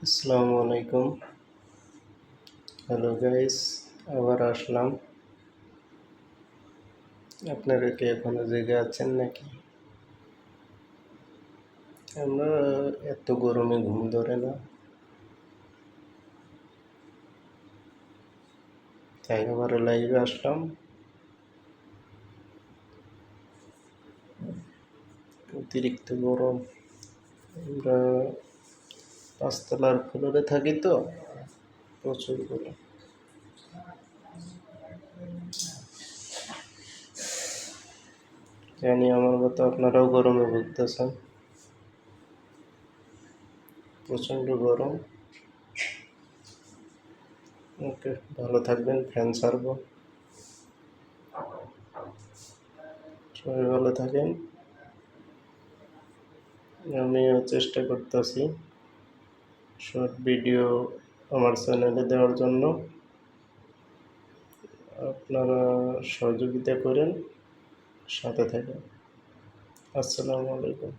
আসসালামু আলাইকুম। Hello guys, আবার আসলাম। আপনারা কি এখনো জেগে আছেন নাকি? আমরা এত গরমে ঘুম ধরে না, তাই আবার লাইভে আসলাম। অতিরিক্ত গরম। আমরা পাঁচতলার ফ্লোরে থাকি তো, প্রচুর গরম। জানি আমার মতো আপনারাও গরমে ভুগতেছেন, প্রচণ্ড গরম। ওকে, ভালো থাকবেন, ফ্যান ছাড়বো। সবাই ভালো থাকেন। আমিও চেষ্টা করতেছি শর্ট ভিডিও আমার চ্যানেলে দেওয়ার জন্য। আপনারা সহযোগিতা করেন, সাথে থাকেন। আসসালামু আলাইকুম।